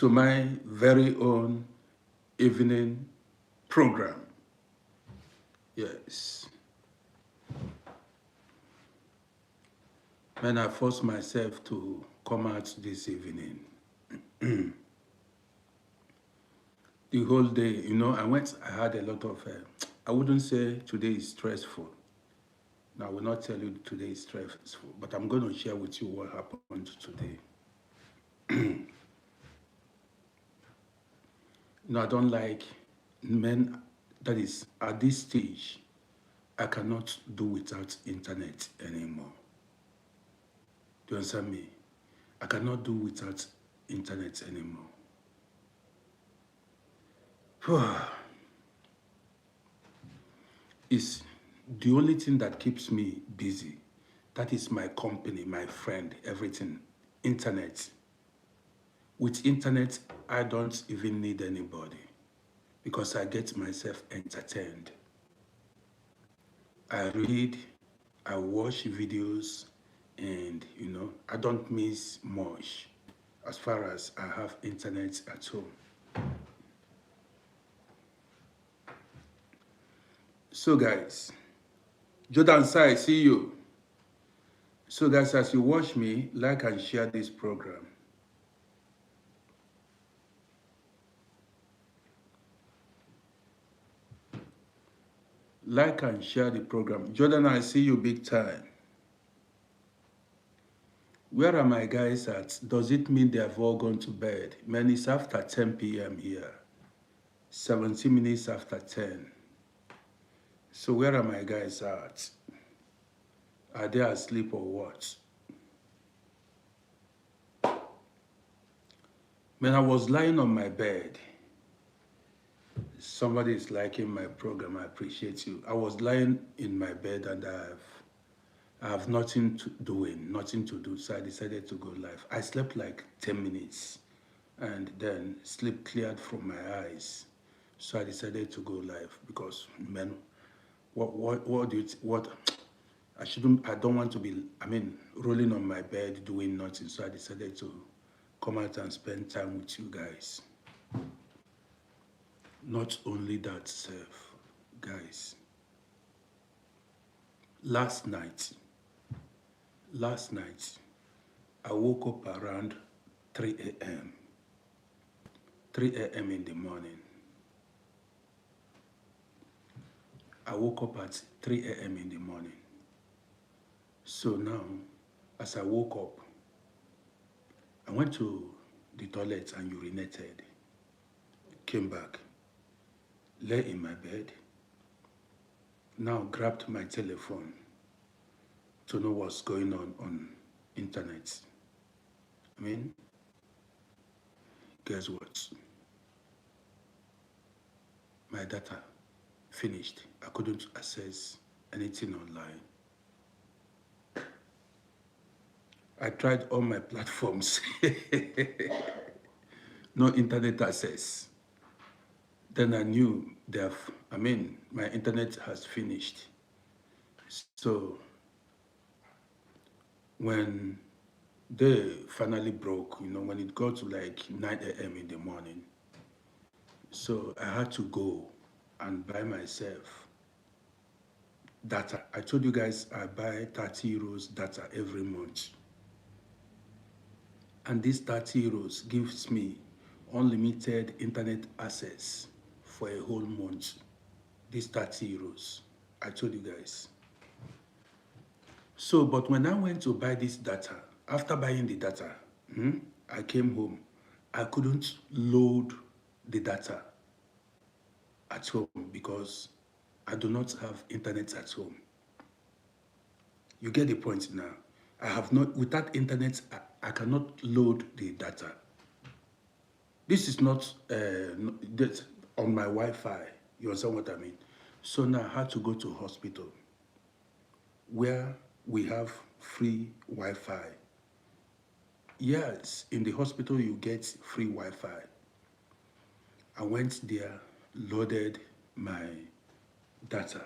to my very own evening program. Yes. When I forced myself to come out this evening, the whole day, I had a lot of, I wouldn't say today is stressful. Now, I will not tell you today is stressful, but I'm going to share with you what happened today. I don't like men, that is, at this stage, I cannot do without internet anymore. Do you understand me? I cannot do without internet anymore. It's the only thing that keeps me busy. That is my company, my friend, everything. Internet. With internet, I don't even need anybody because I get myself entertained. I read, I watch videos, and I don't miss much as far as I have internet at home. So guys, Jordan Sai, see you. So guys, as you watch me, like and share this program. Like and share the program. Jordan, I see you big time. Where are my guys at? Does it mean they have all gone to bed? Man, it's after 10 p.m. here. 17 minutes after 10. So where are my guys at? Are they asleep or what? Man, I was lying on my bed. Somebody is liking my program. I appreciate you. I was lying in my bed and I have nothing to doing, nothing to do. So I decided to go live. I slept like 10 minutes and then sleep cleared from my eyes. So I decided to go live because, man, what do you, what, I don't want to be, rolling on my bed doing nothing. So I decided to come out and spend time with you guys. Not only that, self, guys, last night, I woke up around 3 a.m. 3 a.m. in the morning. I woke up at 3 a.m. in the morning. So now, as I woke up, I went to the toilet and urinated. Came back, lay in my bed. Now grabbed my telephone to know what's going on internet. Guess what? My data finished. I couldn't access anything online. I tried all my platforms. No internet access. Then I knew my internet has finished. So when they finally broke, when it got to like 9 a.m. in the morning, so I had to go and buy myself data. I told you guys I buy 30 euros data every month. And this 30 euros gives me unlimited internet access for a whole month. This 30 euros, I told you guys. So, but when I went to buy this data, after buying the data, I came home. I couldn't load the data at home because I do not have internet at home. You get the point now. I have not, without internet, I cannot load the data. This is not on my Wi-Fi. You understand what I mean? So now I had to go to hospital where we have free Wi-Fi. Yes, in the hospital you get free Wi-Fi. I went there, loaded my data.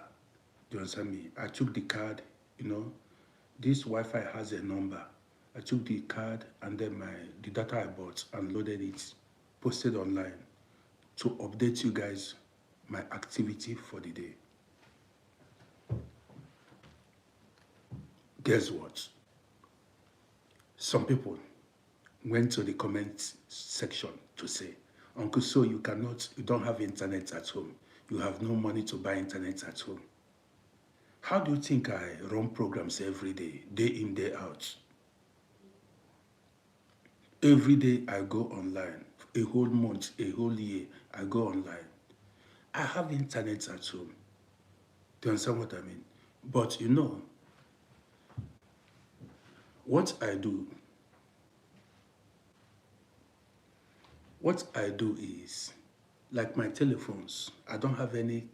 Do you understand me? I took the card, this Wi-Fi has a number. I took the card and then the data I bought and loaded it. posted online to update you guys my activity for the day. Guess what? Some people went to the comment section to say, Uncle, so you don't have internet at home. You have no money to buy internet at home. How do you think I run programs every day in, day out? Every day I go online. A whole month, a whole year, I go online. I have internet at home. Do you understand what I mean? But you know, what I do is, like my telephones, I don't have any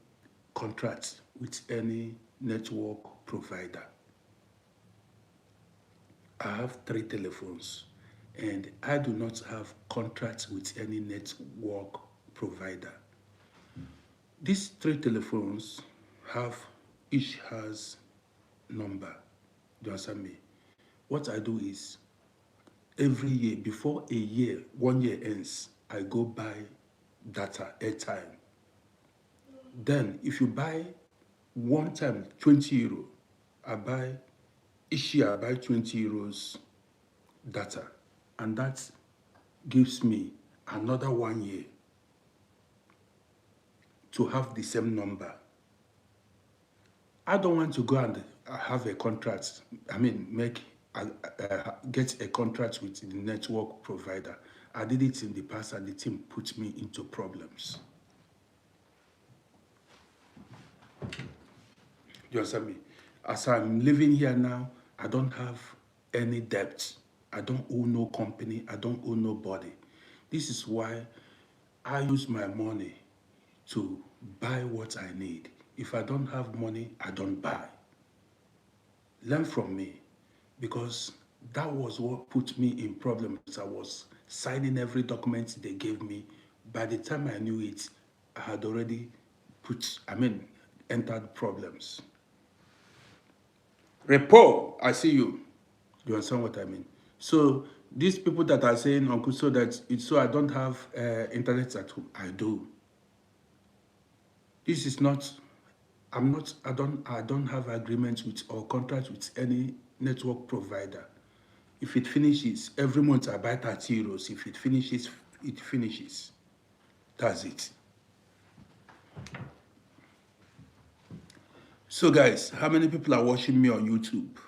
contract with any network provider. I have 3 telephones and I do not have contracts with any network provider. These 3 telephones each has number. Do you understand me? What I do is, every year, before 1 year ends, I go buy data, airtime. Then, if you buy one time 20 euro, each year I buy 20 euros data. And that gives me another 1 year to have the same number. I don't want to go and have a contract, get a contract with the network provider. I did it in the past and the team put me into problems. You understand me? As I'm living here now, I don't have any debt. I don't owe no company. I don't owe nobody. This is why I use my money to buy what I need. If I don't have money, I don't buy. Learn from me, because that was what put me in problems. I was signing every document they gave me. By the time I knew it, I had already entered problems. Repo, I see you. You understand what I mean? So these people that are saying, Uncle, so that it's so I don't have internet at home, I do. This is not. I don't have agreements with or contracts with any network provider. If it finishes, every month I buy 30 euros. If it finishes, it finishes. That's it. So guys, how many people are watching me on YouTube?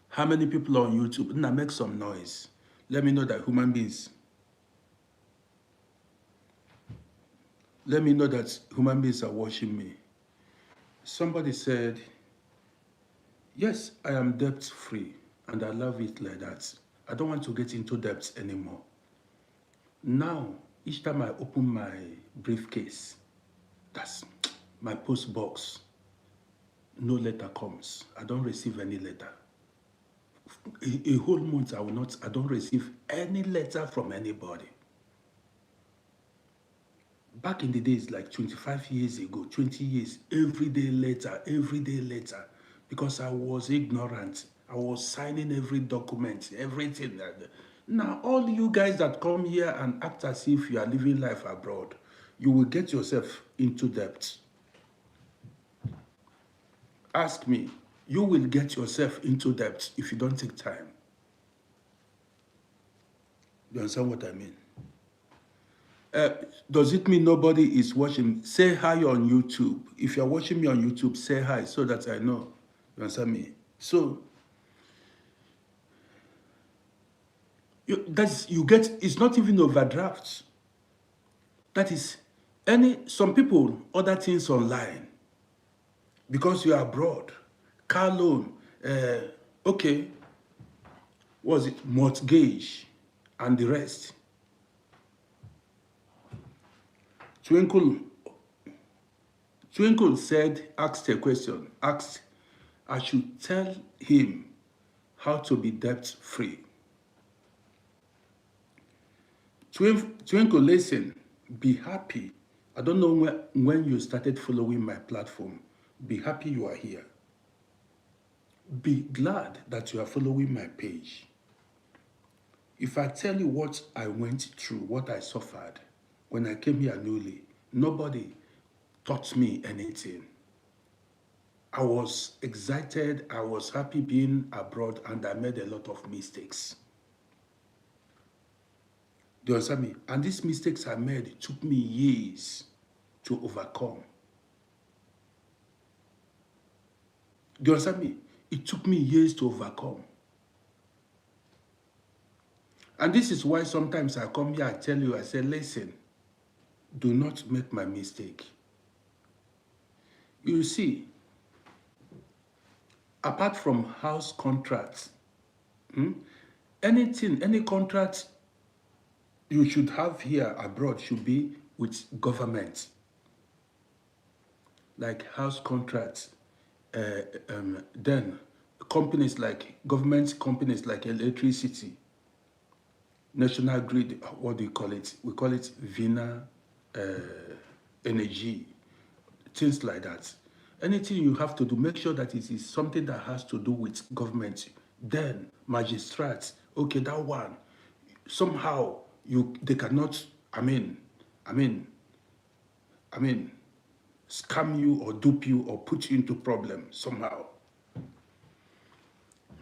How many people are on YouTube? Now make some noise. Let me know that human beings. Let me know that human beings are watching me. Somebody said, yes, I am debt free and I love it like that. I don't want to get into debt anymore. Now, each time I open my briefcase, that's my post box, no letter comes. I don't receive any letter. A whole month I don't receive any letter from anybody. Back in the days, like 25 years ago, 20 years, every day letter, because I was ignorant. I was signing every document, everything. Now, all you guys that come here and act as if you are living life abroad, you will get yourself into debt. Ask me, you will get yourself into debt if you don't take time. You understand what I mean? Does it mean nobody is watching? Say hi on YouTube. If you're watching me on YouTube, say hi so that I know. You understand me? So, it's not even overdraft. That is, some people order things online because you are abroad. Car loan, okay, was it mortgage and the rest? Twinkle asked a question, asked, I should tell him how to be debt free. Twinkle, listen, be happy. I don't know when you started following my platform. Be happy you are here. Be glad that you are following my page. If I tell you what I went through, what I suffered when I came here newly, nobody taught me anything. I was excited, I was happy being abroad, and I made a lot of mistakes. Do you understand me? And these mistakes I made, it took me years to overcome. Do you understand me? It took me years to overcome. And this is why sometimes I come here, I tell you, I say, listen, do not make my mistake. You see, apart from house contracts, anything, any contract you should have here abroad should be with government, like house contracts. Then companies like government companies like electricity, national grid, what do you call it? We call it Vina energy, things like that. Anything you have to do, make sure that it is something that has to do with government. Then magistrates, okay, that one, somehow they cannot, I mean, I mean, I mean, scam you or dupe you or put you into problem somehow.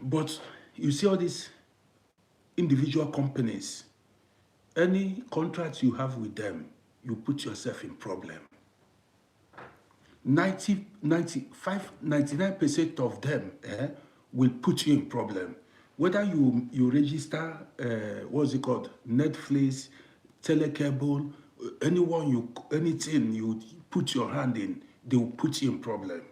But you see all these individual companies, any contract you have with them, you put yourself in problem. 99% of them will put you in problem. Whether you register, what's it called, Netflix, telecable, anything you put your hand in, they will put you in problem.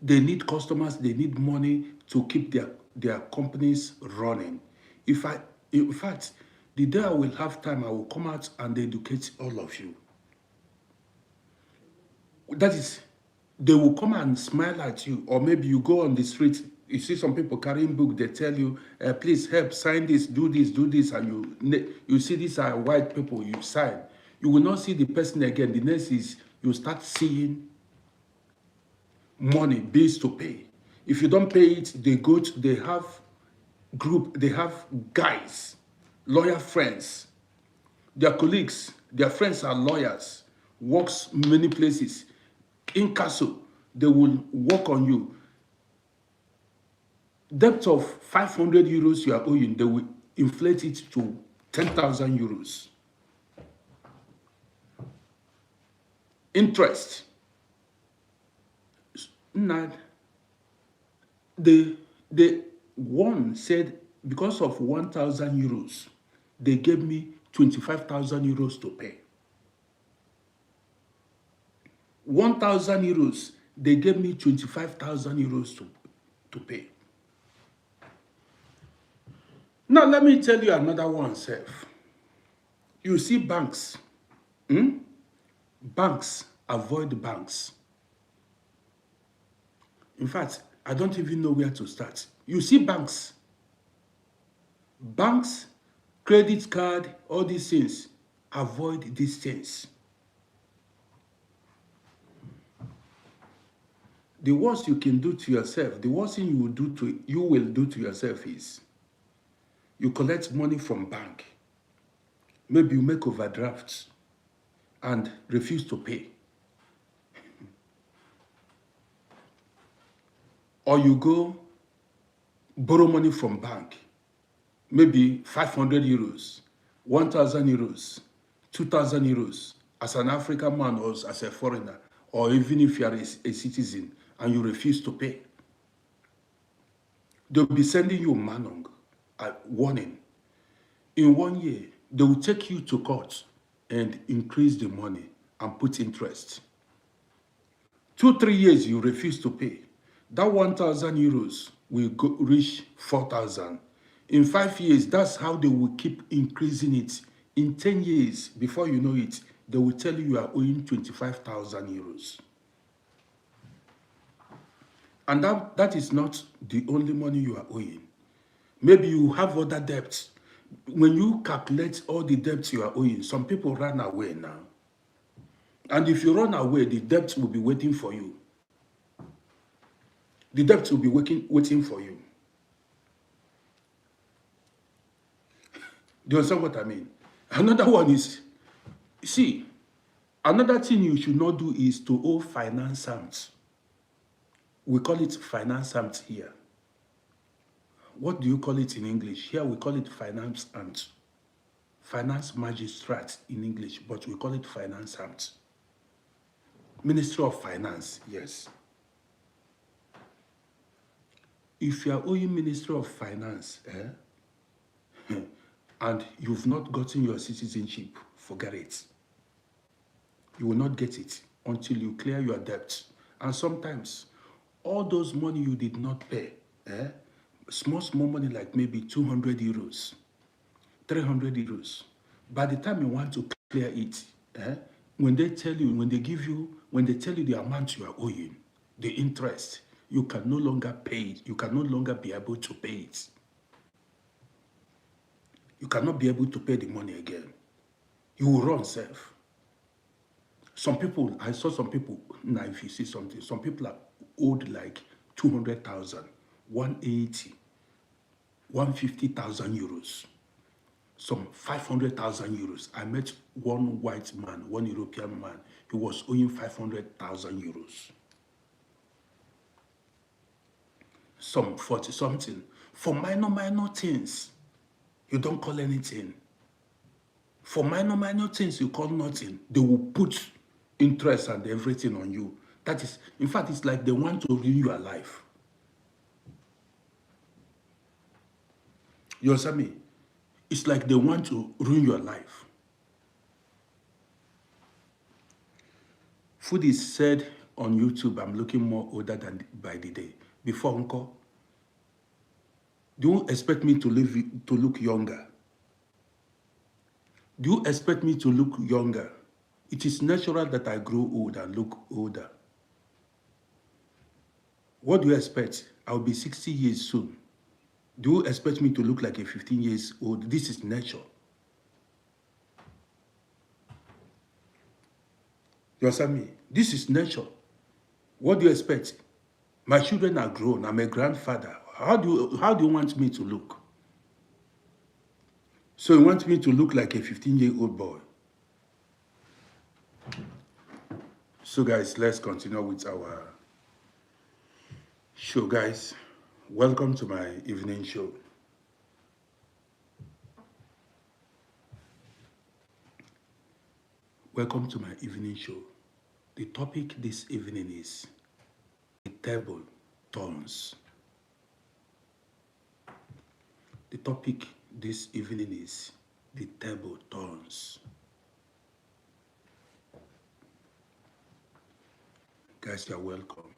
They need customers, they need money to keep their companies running. In fact, the day I will have time, I will come out and educate all of you. That is, they will come and smile at you, or maybe you go on the street, you see some people carrying book, they tell you, please help, sign this, do this, and you see these are white people, you sign. You will not see the person again. The next is you start seeing money, bills to pay. If you don't pay it, they have guys, lawyer friends, their colleagues, their friends are lawyers, works many places. In castle, they will work on you. Debt of 500 euros you are owing, they will inflate it to 10,000 euros. Interest. Now, the one said because of 1,000 euros, they gave me 25,000 euros to pay. 1,000 euros, they gave me 25,000 euros to pay. Now, let me tell you another one, Seth. You see banks. Banks, avoid banks. In fact, I don't even know where to start. You see banks. Banks, credit card, all these things. Avoid these things. The worst you can do to yourself, the worst thing you will do to yourself is you collect money from bank. Maybe you make overdrafts and refuse to pay. Or you go borrow money from bank. Maybe 500 euros, 1,000 euros, 2,000 euros as an African man or as a foreigner, or even if you are a citizen and you refuse to pay. They'll be sending you manong, a warning. In 1 year, they will take you to court and increase the money and put interest. 2-3 years, you refuse to pay. That 1,000 euros will reach 4,000. In 5 years, that's how they will keep increasing it. In 10 years, before you know it, they will tell you are owing 25,000 euros. And that is not the only money you are owing. Maybe you have other debts. When you calculate all the debts you are owing, some people run away now. And if you run away, the debts will be waiting for you. The debts will be waiting for you. Do you understand what I mean? Another one is, see, another thing you should not do is to owe finance amt. We call it finance amt here. What do you call it in English? Here we call it finance amt. Finance magistrate in English, but we call it finance amt. Ministry of Finance, yes. If you are owing Ministry of Finance, and you've not gotten your citizenship, forget it. You will not get it until you clear your debt. And sometimes, all those money you did not pay, small money like maybe 200 euros, 300 euros, by the time you want to clear it, when they tell you, when they tell you the amount you are owing, the interest, you can no longer pay it. You can no longer be able to pay it. You cannot be able to pay the money again. You will run self. Some people, I saw some people, now if you see something, some people are owed like 200,000, 180, 150,000 euros, some 500,000 euros. I met one white man, one European man, he was owing 500,000 euros. Some 40 something. For minor things, you don't call anything. For minor things, you call nothing. They will put interest and everything on you. That is, in fact, it's like they want to ruin your life. You understand me? It's like they want to ruin your life. Food is said on YouTube, I'm looking more older than by the day. Before, uncle, do you expect me to look younger? Do you expect me to look younger? It is natural that I grow old and look older. What do you expect? I'll be 60 years soon. Do you expect me to look like a 15 years old? This is nature. You understand me? This is nature. What do you expect? My children are grown. I'm a grandfather. How do you want me to look? So you want me to look like a 15-year-old boy? So guys, let's continue with our show, guys. Welcome to my evening show. Welcome to my evening show. The topic this evening is the table turns. The topic this evening is the table turns. Guys, you're welcome.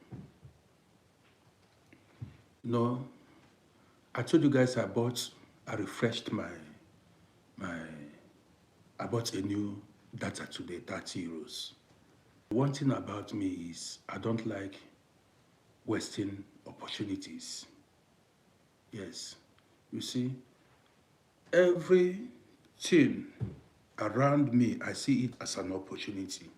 No, I told you guys I refreshed I bought a new data today, 30 euros. One thing about me is I don't like wasting opportunities. Yes, you see, everything around me, I see it as an opportunity.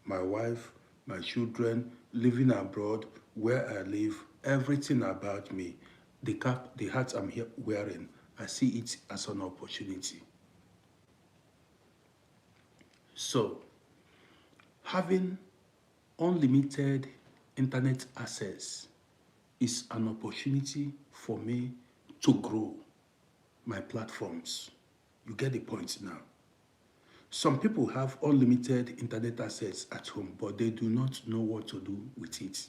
My wife, my children, living abroad, where I live, everything about me, the cap, the hat I'm here wearing, I see it as an opportunity. So, having unlimited internet access is an opportunity for me to grow my platforms. You get the point now. Some people have unlimited internet access at home, but they do not know what to do with it.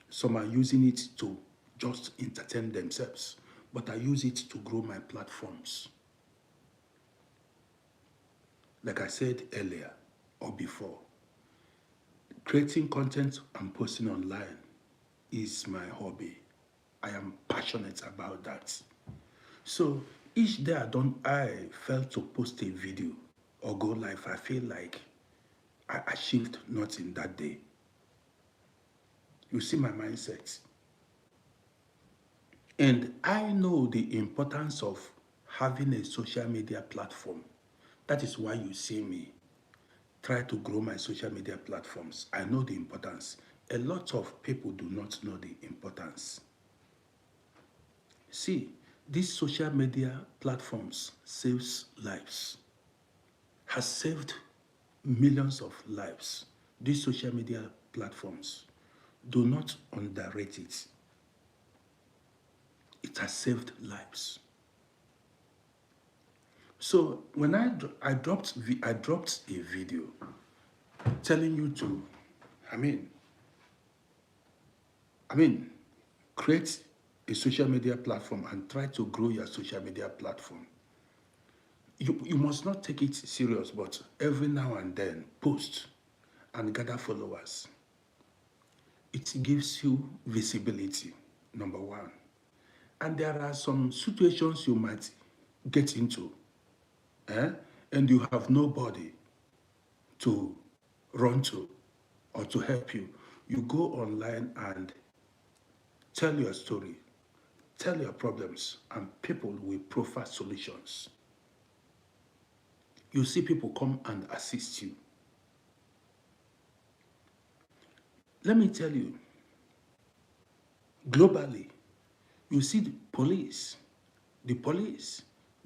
Some are using it to just entertain themselves, but I use it to grow my platforms. Like I said earlier or before, creating content and posting online is my hobby. I am passionate about that. So each day I fail to post a video or go live, I feel like I achieved nothing that day. You see my mindset. And I know the importance of having a social media platform. That is why you see me try to grow my social media platforms. I know the importance. A lot of people do not know the importance. See, These social media platforms saves lives, has saved millions of lives. These social media platforms, do not underrate it. It has saved lives. So when I dropped a video telling you to, I mean, I mean, create a social media platform and try to grow your social media platform. You must not take it serious, but every now and then post and gather followers. It gives you visibility, number one. And there are some situations you might get into, eh? And you have nobody to run to or to help you. You go online and tell your story, tell your problems, and people will proffer solutions. You see people come and assist you. Let me tell you, globally, you see the police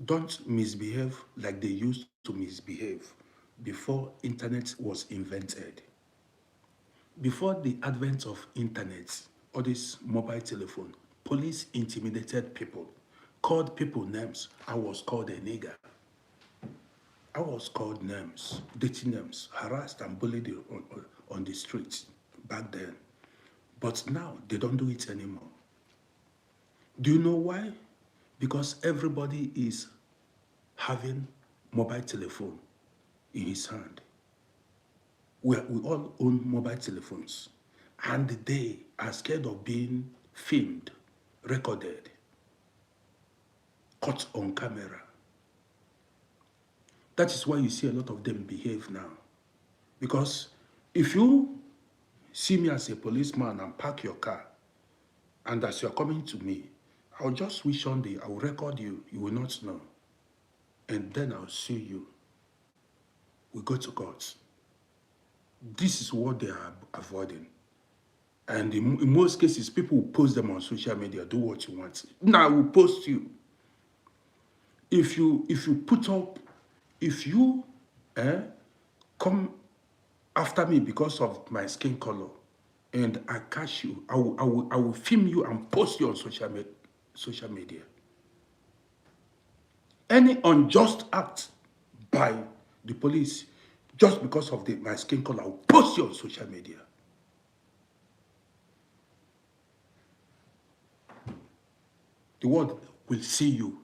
don't misbehave like they used to misbehave before internet was invented. Before the advent of internet or this mobile telephone, police intimidated people, called people names. I was called a nigger. I was called names, dirty names, harassed and bullied on the streets back then. But now they don't do it anymore. Do you know why? Because everybody is having mobile telephone in his hand. We all own mobile telephones, and they are scared of being filmed, recorded, caught on camera. That is why you see a lot of them behave now. Because if you see me as a policeman and park your car, and as you're coming to me, I'll just wish on the, I'll record you, you will not know. And then I'll sue you. We go to court. This is what they are avoiding. And in most cases, people will post them on social media, do what you want. Now I will post you. If you put up, if you come after me because of my skin color, and I catch you, I will film you and post you on social media. Any unjust act by the police just because of my skin color, I will post you on social media. The world will see you.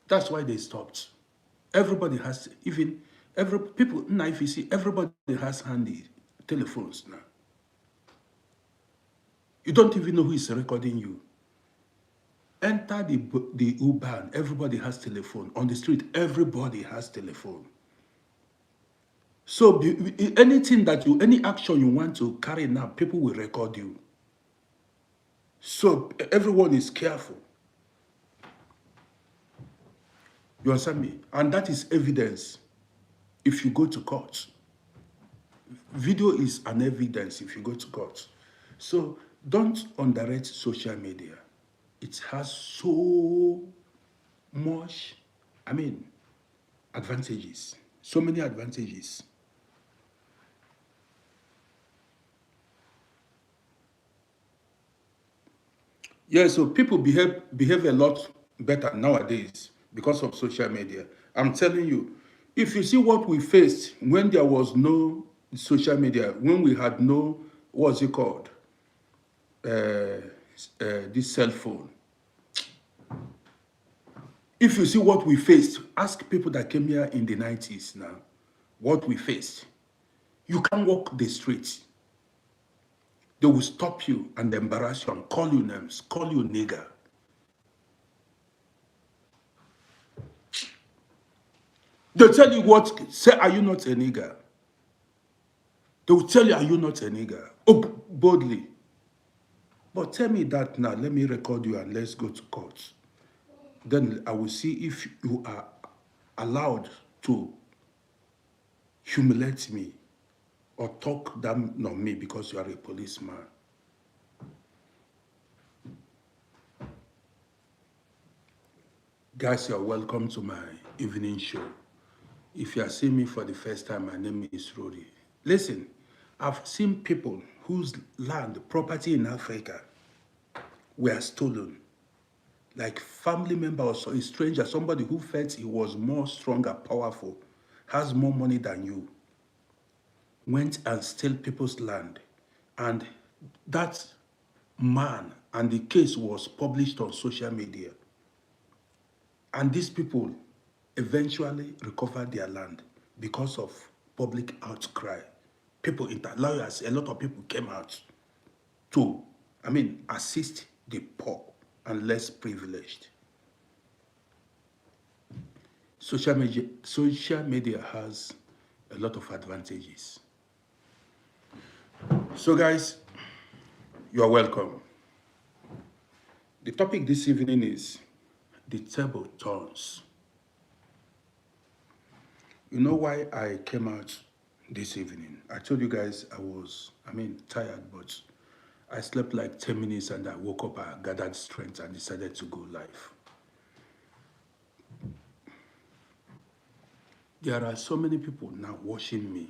That's why they stopped. Everybody has, even every people now, if you see, everybody has handy telephones now. You don't even know who is recording you. Enter the Uber and everybody has telephone. On the street, everybody has telephone. So anything that any action you want to carry now, people will record you. So everyone is careful. You understand me? And that is evidence if you go to court. Video is an evidence if you go to court. So don't underrate social media. It has so much, advantages. So many advantages. Yeah, so people behave a lot better nowadays because of social media. I'm telling you, if you see what we faced when there was no social media, when we had no, what's it called, this cell phone. If you see what we faced, ask people that came here in the 90s now, what we faced. You can't walk the streets. They will stop you and embarrass you and call you names, call you nigger. They'll tell you what, say, are you not a nigger? They will tell you, are you not a nigger? Oh, boldly. But tell me that now, let me record you and let's go to court. Then I will see if you are allowed to humiliate me or talk down on me because you are a policeman. Guys, you're welcome to my evening show. If you are seeing me for the first time, my name is Rory. Listen, I've seen people whose land, property in Africa were stolen. Like family member or a stranger, somebody who felt he was more stronger, powerful, has more money than you, went and stole people's land. And that man and the case was published on social media. And these people eventually recovered their land because of public outcry. Lawyers, a lot of people came out to, assist the poor and less privileged. Social media has a lot of advantages. So guys, you are welcome. The topic this evening is the table turns. You know why I came out this evening? I told you guys I was, tired, but I slept like 10 minutes and I woke up, I gathered strength and decided to go live. There are so many people now watching me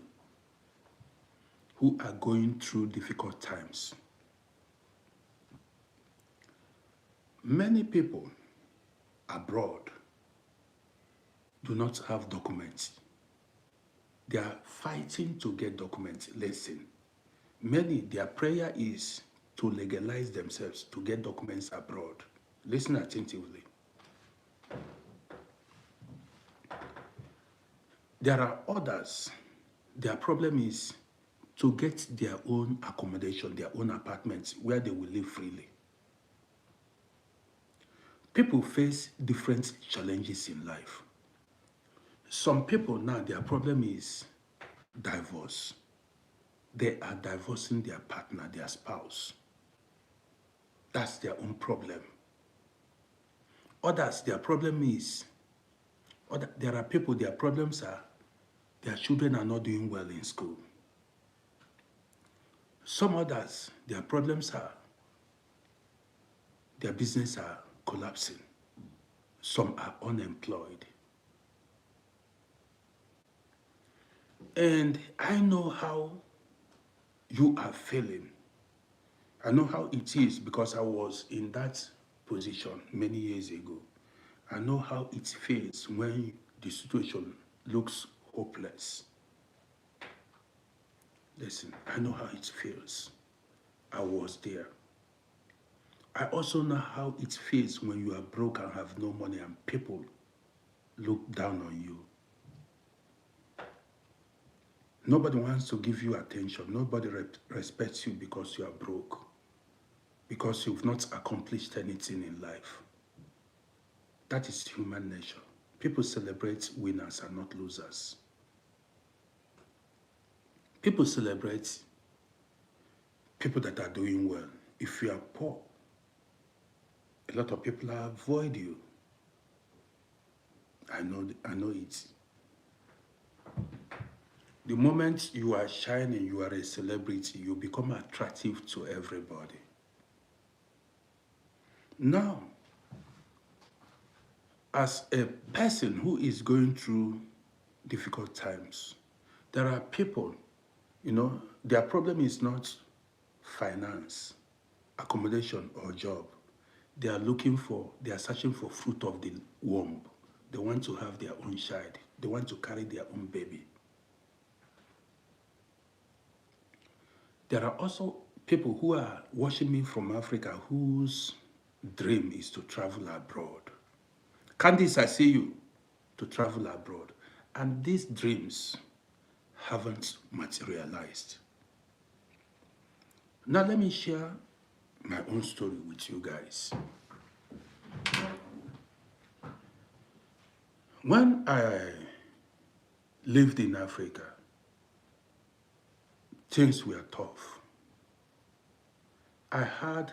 who are going through difficult times. Many people abroad do not have documents. They are fighting to get documents. Listen, many, their prayer is to legalize themselves to get documents abroad. Listen attentively. There are others, their problem is to get their own accommodation, their own apartments where they will live freely. People face different challenges in life. Some people now, their problem is divorce. They are divorcing their partner, their spouse. That's their own problem. Others, their problem is, there are people, their problems are, their children are not doing well in school. Some others, their problems are, their business are collapsing. Some are unemployed. And I know how you are feeling. I know how it is because I was in that position many years ago. I know how it feels when the situation looks hopeless. Listen, I know how it feels. I was there. I also know how it feels when you are broke and have no money and people look down on you. Nobody wants to give you attention. Nobody respects you because you are broke, because you've not accomplished anything in life. That is human nature. People celebrate winners and not losers. People celebrate people that are doing well. If you are poor, a lot of people avoid you. I know it. The moment you are shining, you are a celebrity, you become attractive to everybody. Now, as a person who is going through difficult times, there are people, their problem is not finance, accommodation, or job. They are searching for fruit of the womb. They want to have their own child. They want to carry their own baby. There are also people who are watching me from Africa whose dream is to travel abroad. Candice, I see you, to travel abroad. And these dreams haven't materialized. Now let me share my own story with you guys. When I lived in Africa, things were tough. I had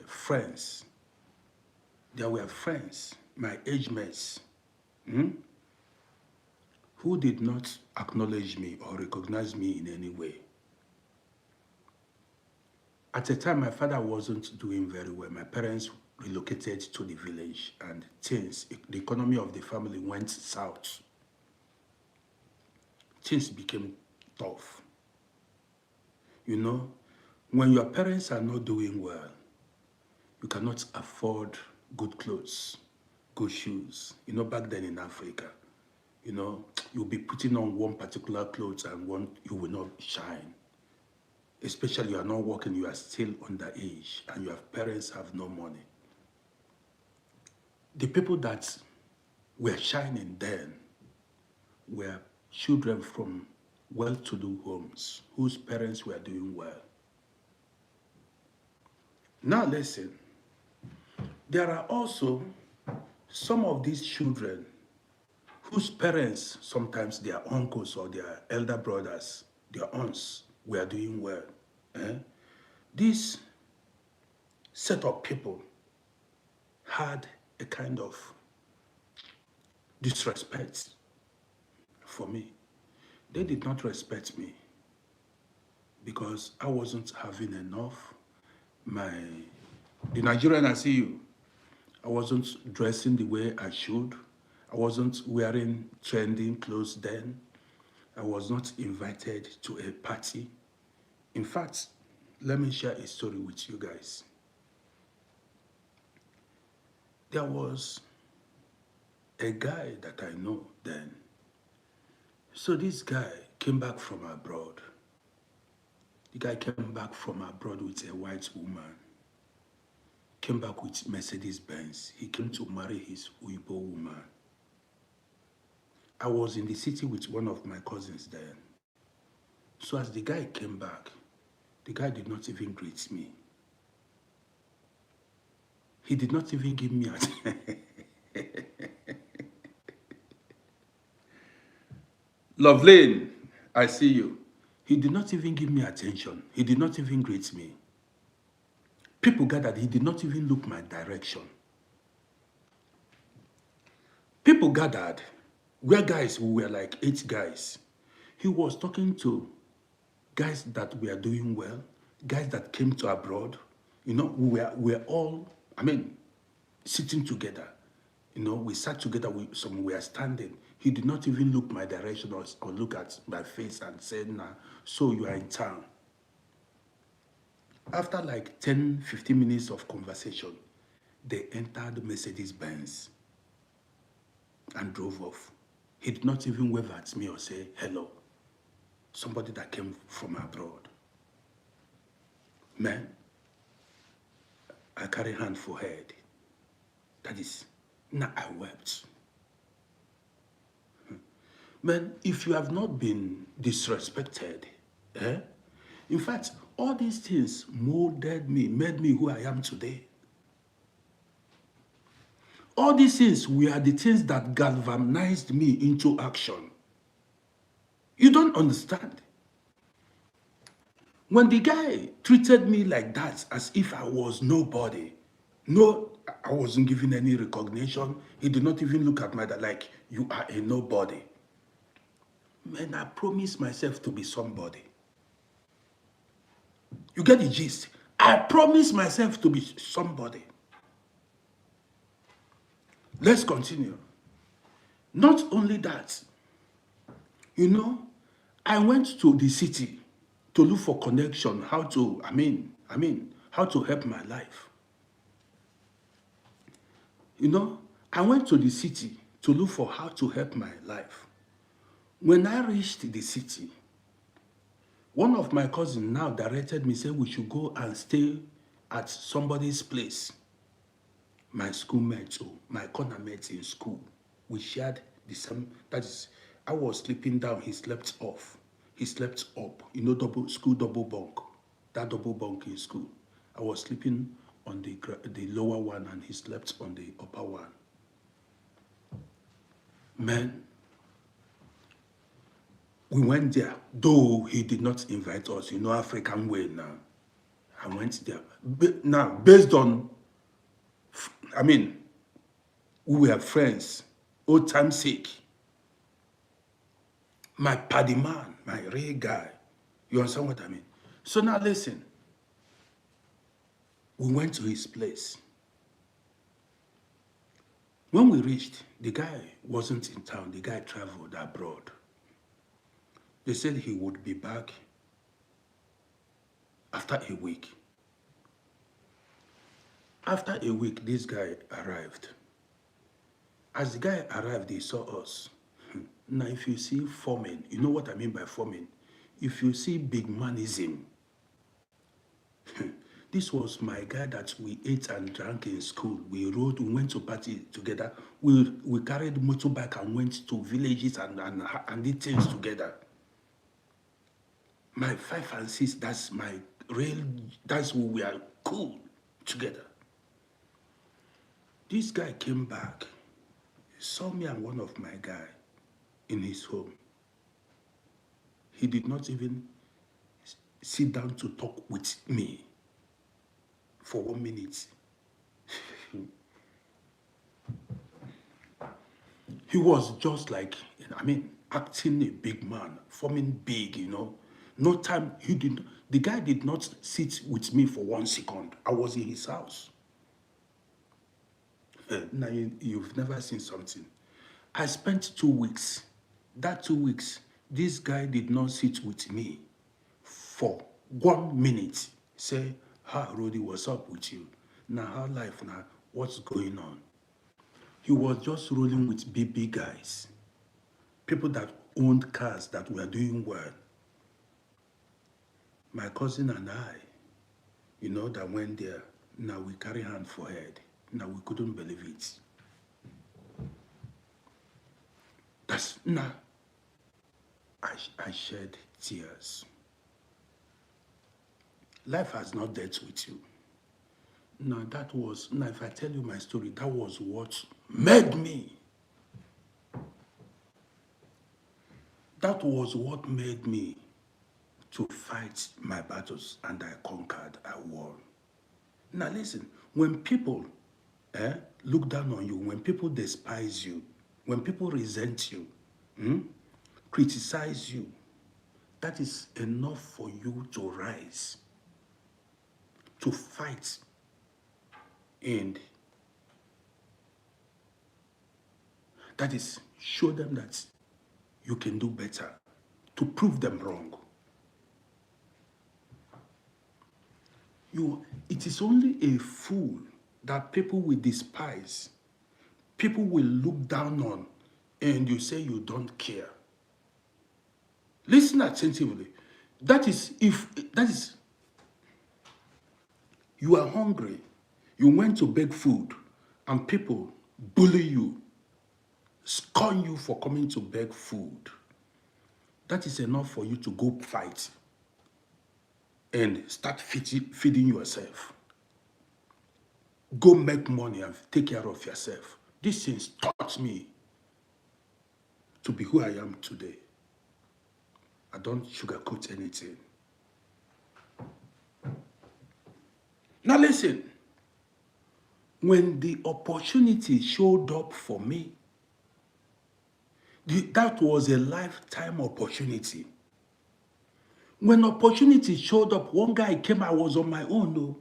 friends. There were friends, my age mates, who did not acknowledge me or recognize me in any way. At the time, my father wasn't doing very well. My parents relocated to the village, and things, the economy of the family went south. Things became tough. You know, when your parents are not doing well, you cannot afford good clothes, good shoes. You know, back then in Africa, you know, you'll be putting on one particular clothes and one you will not shine. Especially you are not working, you are still underage, and your parents have no money. The people that were shining then were children from well-to-do homes whose parents were doing well. Now listen, there are also some of these children whose parents, sometimes their uncles or their elder brothers, their aunts, were doing well. Eh? This set of people had a kind of disrespect for me. They did not respect me because I wasn't having enough. The Nigerian I see you, I wasn't dressing the way I should. I wasn't wearing trending clothes then. I was not invited to a party. In fact, let me share a story with you guys. There was a guy that I know then. So this guy came back from abroad. The guy came back from abroad with a white woman. Came back with Mercedes Benz. He came to marry his Uibo woman. I was in the city with one of my cousins then. So as the guy came back, the guy did not even greet me. He did not even give me a Lovelane, I see you. He did not even give me attention. He did not even greet me. People gathered, he did not even look my direction. People gathered, we were like 8 guys. He was talking to guys that were doing well, guys that came to abroad. You know, we were all, sitting together. You know, we sat together, some were standing. He did not even look my direction or look at my face and said, nah, so you are in town. After like 10, 15 minutes of conversation, they entered Mercedes Benz and drove off. He did not even wave at me or say, hello. Somebody that came from abroad. Man, I carry hand for head. That is, now I wept. Man, if you have not been disrespected, in fact, all these things molded me, made me who I am today. All these things were the things that galvanized me into action. You don't understand. When the guy treated me like that, as if I was nobody, no, I wasn't given any recognition. He did not even look at my dad like, you are a nobody. Man, I promised myself to be somebody. You get the gist? I promised myself to be somebody. Let's continue. Not only that, you know, I went to the city to look for connection, how to help my life. You know, I went to the city to look for how to help my life. When I reached the city, one of my cousins now directed me, said we should go and stay at somebody's place. My schoolmate, my corner mates in school. We shared the same, that is, I was sleeping down, he slept off. He slept up, you know, double bunk. That double bunk in school. I was sleeping on the lower one and he slept on the upper one. Man, we went there, though he did not invite us, you know, African way now. I went there. Now, based on, we were friends, old time sake. My paddy man, my real guy. You understand what I mean? So now listen. We went to his place. When we reached, the guy wasn't in town. The guy traveled abroad. They said he would be back after a week. After a week, this guy arrived. As the guy arrived, he saw us. Now, if you see forming, you know what I mean by forming? If you see big manism, this was my guy that we ate and drank in school. We rode, we went to party together. We carried motorbike and went to villages and did things together. My 5 and 6, that's my real, that's who we are cool together. This guy came back, saw me and one of my guy in his home. He did not even sit down to talk with me for 1 minute. He was just like, acting a big man, forming big, No time, the guy did not sit with me for 1 second. I was in his house. Now, you've never seen something. I spent 2 weeks. That 2 weeks, this guy did not sit with me for 1 minute. Say, Rudy, what's up with you? Now, how life now? What's going on? He was just rolling with BB guys. People that owned cars that were doing well. My cousin and I, that went there. Now we carry hand for head. Now we couldn't believe it. I shed tears. Life has not dealt with you. Now if I tell you my story, that was what made me. That was what made me to fight my battles, and I conquered, I won. Now listen, when people look down on you, when people despise you, when people resent you, criticize you, that is enough for you to rise, to fight, and that is show them that you can do better, to prove them wrong. It is only a fool that people will despise, people will look down on, and you say you don't care. Listen attentively. That is you are hungry, you went to beg food, and people bully you, scorn you for coming to beg food. That is enough for you to go fight and start feeding yourself. Go make money and take care of yourself. These things taught me to be who I am today. I don't sugarcoat anything. Now listen, when the opportunity showed up for me, that was a lifetime opportunity. When opportunity showed up, one guy came, I was on my own though.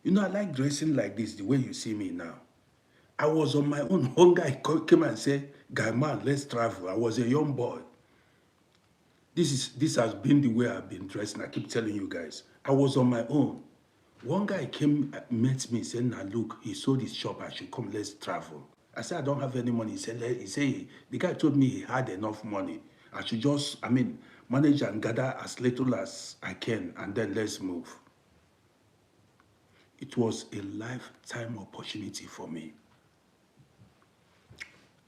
I like dressing like this, the way you see me now. I was on my own. One guy came and said, "Guy man, let's travel." I was a young boy. This has been the way I've been dressing. I keep telling you guys. I was on my own. One guy came, met me, said, "Now look, he sold his shop. I should come. Let's travel." I said, "I don't have any money." He said, the guy told me he had enough money. I should just, manage and gather as little as I can, and then let's move. It was a lifetime opportunity for me.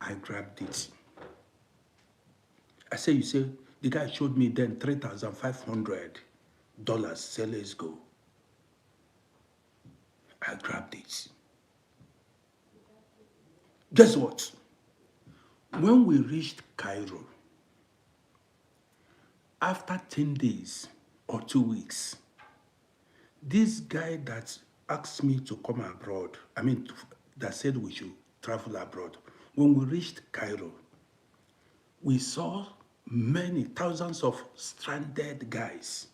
I grabbed it. You say, the guy showed me then $3,500. Say, let's go. I grabbed it. Guess what? When we reached Cairo, after 10 days or 2 weeks, this guy that asked me to come abroad, that said we should travel abroad, when we reached Cairo, we saw many thousands of stranded guys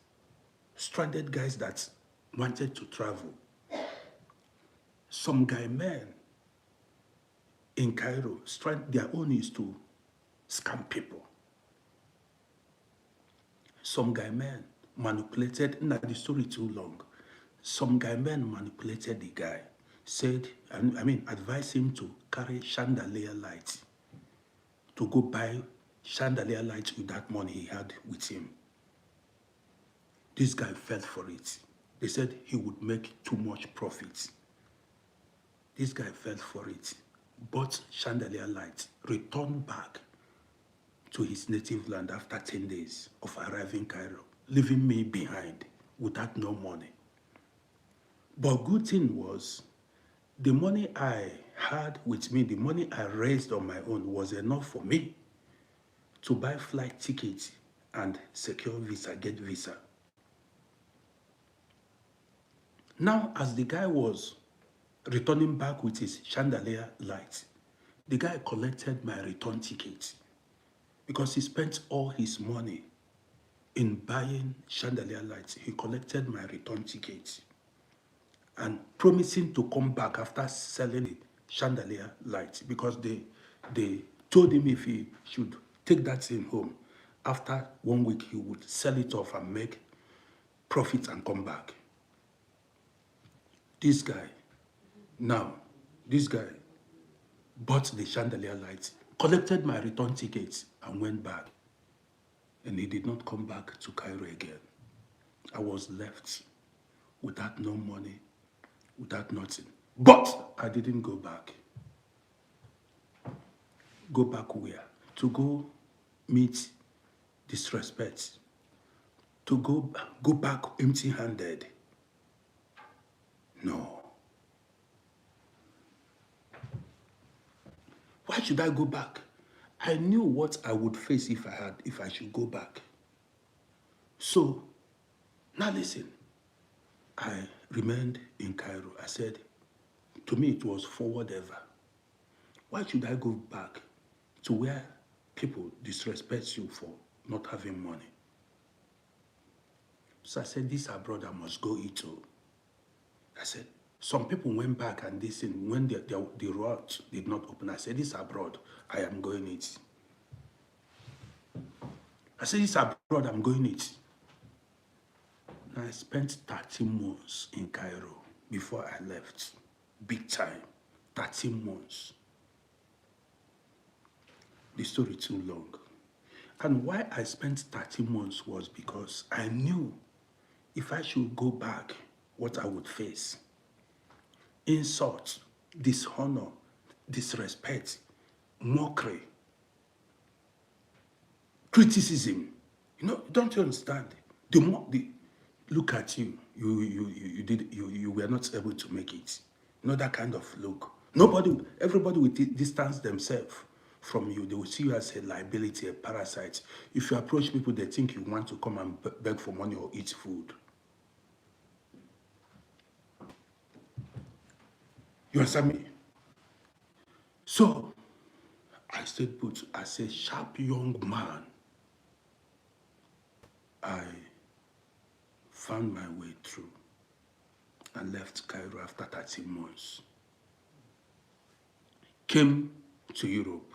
that wanted to travel. Some guy men in Cairo. Their own is to scam people. Some guy men manipulated, not the story too long. Some guy men manipulated the guy, said, advised him to carry chandelier lights, to go buy chandelier lights with that money he had with him. This guy fell for it. They said he would make too much profit. This guy fell for it, bought chandelier lights, returned back to his native land after 10 days of arriving in Cairo, leaving me behind without no money. But good thing was, the money I had with me, the money I raised on my own was enough for me to buy flight tickets and secure visa, get visa. Now, as the guy was returning back with his chandelier lights, the guy collected my return ticket because he spent all his money in buying chandelier lights. He collected my return ticket and promising to come back after selling the chandelier lights, because they told him if he should take that thing home, after 1 week he would sell it off and make profit and come back. This guy bought the chandelier lights, collected my return tickets, and went back. And he did not come back to Cairo again. I was left without no money, without nothing. But I didn't go back. Go back where? To go meet disrespect. To go back empty-handed. No. Why should I go back? I knew what I would face if I should go back. So, now listen. I remained in Cairo. I said, to me it was forward ever. Why should I go back to where people disrespect you for not having money? So I said, this abroad I must go eat too. I said, some people went back and this thing, when the route did not open, I said, this abroad, I am going it. I said, this abroad, I'm going it. And I spent 13 months in Cairo before I left. Big time. 13 months. The story too long. And why I spent 13 months was because I knew if I should go back, what I would face. Insult, dishonor, disrespect, mockery, criticism. Don't you understand? Look at you. You were not able to make it. That kind of look. Everybody will distance themselves from you. They will see you as a liability, a parasite. If you approach people, they think you want to come and beg for money or eat food. You understand me? So, I stayed put as a sharp young man. I found my way through and left Cairo after 13 months. Came to Europe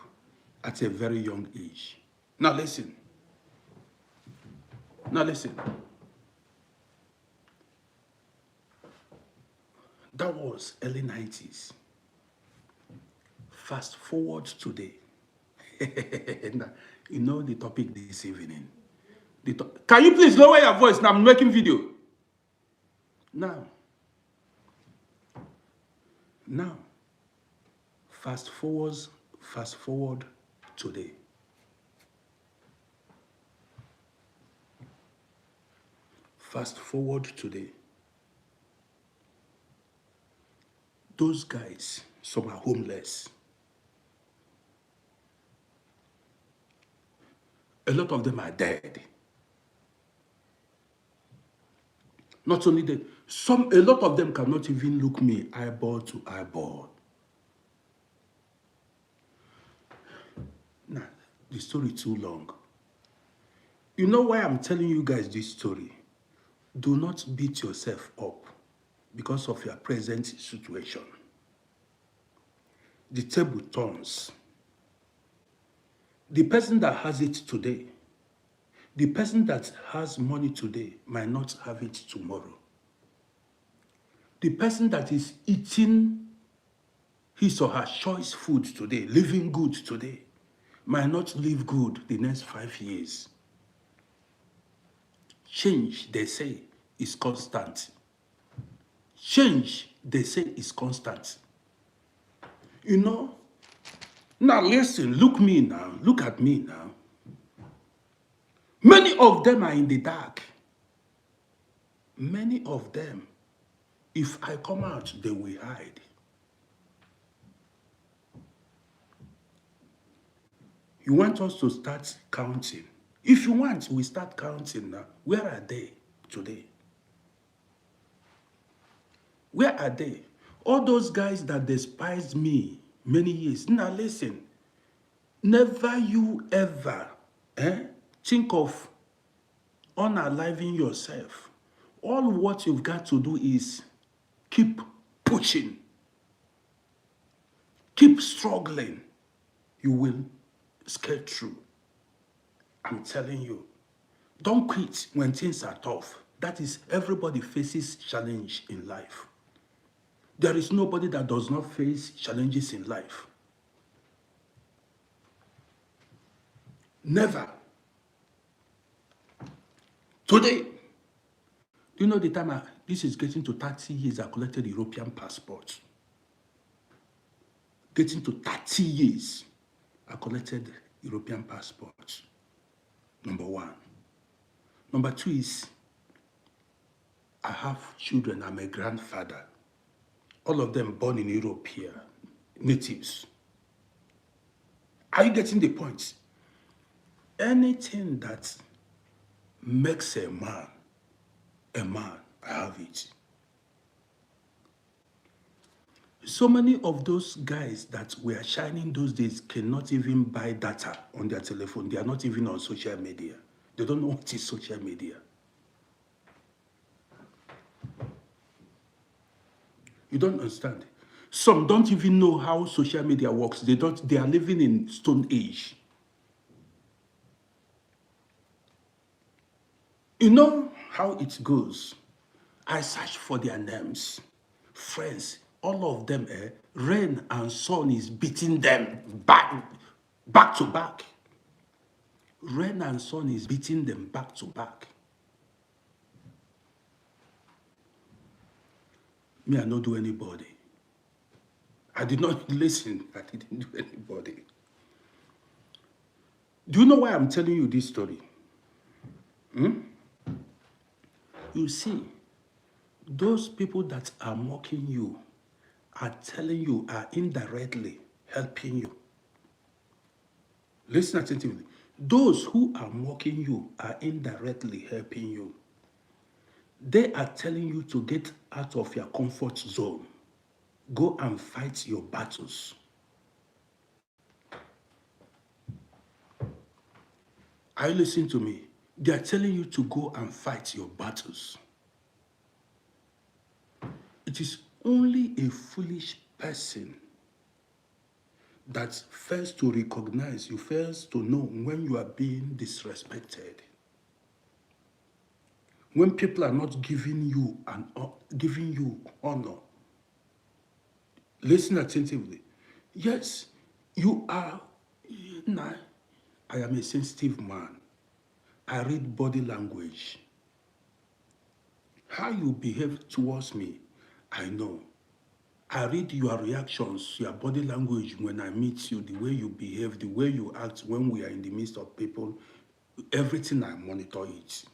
at a very young age. Now listen. That was early 90s. Fast forward today. You know the topic this evening. Can you please lower your voice? Now I'm making video. Now, fast forward today. Fast forward today. Those guys, some are homeless. A lot of them are dead. Not only that, a lot of them cannot even look me eyeball to eyeball. Nah, the story too long. You know why I'm telling you guys this story? Do not beat yourself up because of your present situation. the table turns. The person that has it today, the person that has money today might not have it tomorrow. The person that is eating his or her choice food today, living good today, might not live good the next 5 years. Change, they say, is constant. Change, they say, is constant. You know, now listen, look me now, look at me now. Many of them are in the dark. Many of them, if I come out, they will hide. You want us to start counting. If you want, we start counting now. Where are they today? Where are they? All those guys that despised me many years. Now listen, never you ever think of unaliving yourself. All what you've got to do is keep pushing. Keep struggling. You will skate through. I'm telling you. Don't quit when things are tough. That is, everybody faces challenge in life. There is nobody that does not face challenges in life. Never. Today, do you know the time this is getting to 30 years I collected European passport? Getting to 30 years I collected European passport. Number one. Number two is I have children. I'm a grandfather. All of them born in Europe here, natives. Are you getting the point? Anything that makes a man, I have it. So many of those guys that were shining those days cannot even buy data on their telephone. They are not even on social media. They don't know what is social media. You don't understand. Some don't even know how social media works. They are living in stone age. You know how it goes. I search for their names. Friends, all of them, rain and sun is beating them back to back. Rain and sun is beating them back to back. Me, I don't do anybody. I did not listen. I didn't do anybody. Do you know why I'm telling you this story? You see, those people that are mocking you are telling you, are indirectly helping you. Listen attentively. Those who are mocking you are indirectly helping you. They are telling you to get out of your comfort zone. Go and fight your battles. Are you listening to me? They are telling you to go and fight your battles. It is only a foolish person that fails to recognize, you fails to know when you are being disrespected. When people are not giving you honor. Listen attentively. Yes, you are. Nah, I am a sensitive man. I read body language. How you behave towards me, I know. I read your reactions, your body language when I meet you, the way you behave, the way you act when we are in the midst of people. Everything, I monitor it.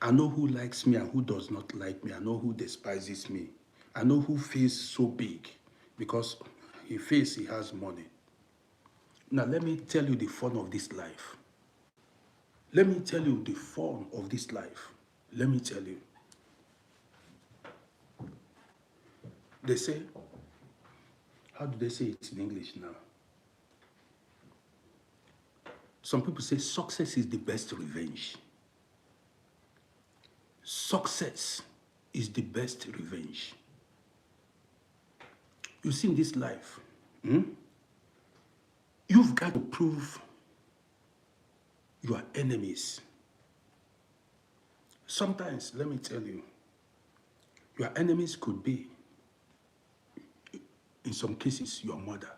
I know who likes me and who does not like me. I know who despises me. I know who feels so big because he feels he has money. Now, let me tell you the fun of this life. Let me tell you the fun of this life. Let me tell you. They say, how do they say it in English now? Some people say success is the best revenge. Success is the best revenge. You see, in this life, you've got to prove your enemies. Sometimes, let me tell you, your enemies could be, in some cases, your mother,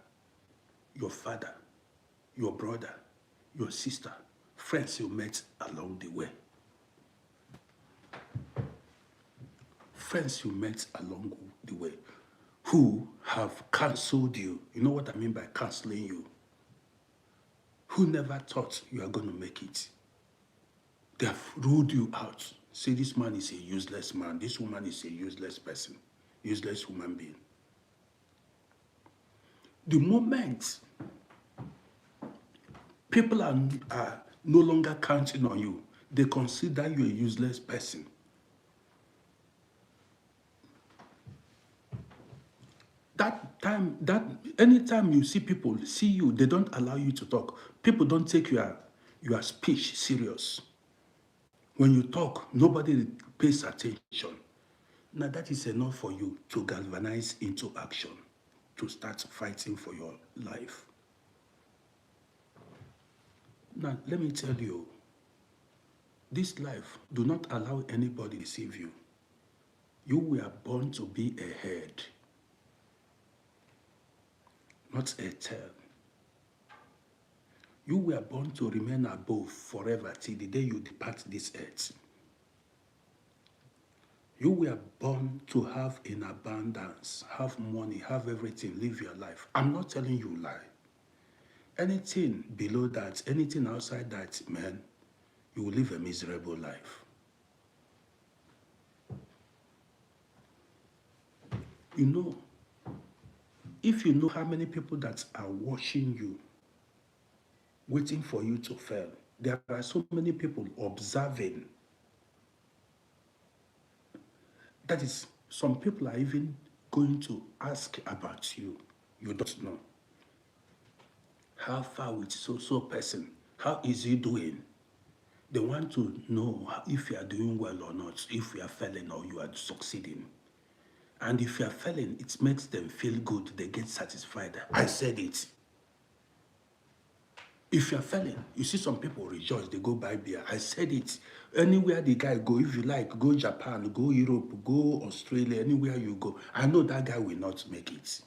your father, your brother, your sister, friends you met along the way. Friends you met along the way who have cancelled you. You know what I mean by cancelling you? Who never thought you are going to make it. They have ruled you out. Say this man is a useless man. This woman is a useless person. Useless human being. The moment people are no longer counting on you, they consider you a useless person. Anytime you see people see you, they don't allow you to talk. People don't take your speech serious. When you talk, nobody pays attention. Now that is enough for you to galvanize into action, to start fighting for your life. Now let me tell you, this life, do not allow anybody to deceive you. You were born to be a head, not a tail. You were born to remain above forever till the day you depart this earth. You were born to have in abundance, have money, have everything, live your life. I'm not telling you lie. Anything below that, anything outside that, man, you will live a miserable life. You know, if you know how many people that are watching you, waiting for you to fail, there are so many people observing. That is, some people are even going to ask about you. You don't know. How far with so person? How is he doing? They want to know if you are doing well or not, if you are failing or you are succeeding. And if you are failing, it makes them feel good. They get satisfied. I said it. If you are failing, you see some people rejoice. They go buy beer. I said it. Anywhere the guy go, if you like, go Japan, go Europe, go Australia, anywhere you go. I know that guy will not make it.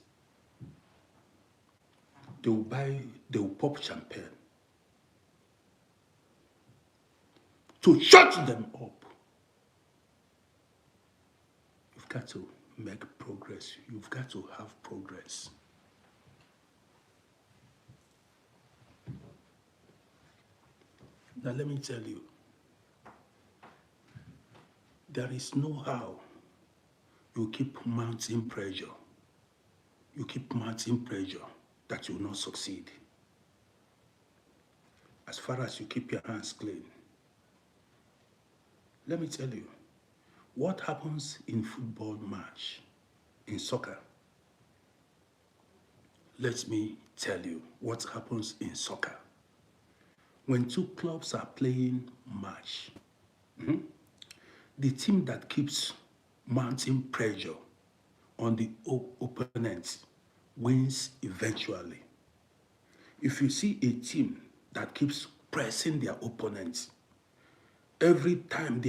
They will pop champagne to shut them up. You've got to make progress. You've got to have progress. Now let me tell you, there is no how you keep mounting pressure. You keep mounting pressure that you will not succeed. As far as you keep your hands clean. Let me tell you, what happens in football match, in soccer? Let me tell you what happens in soccer. When two clubs are playing match, the team that keeps mounting pressure on the opponent wins eventually. If you see a team that keeps pressing their opponents, every time they are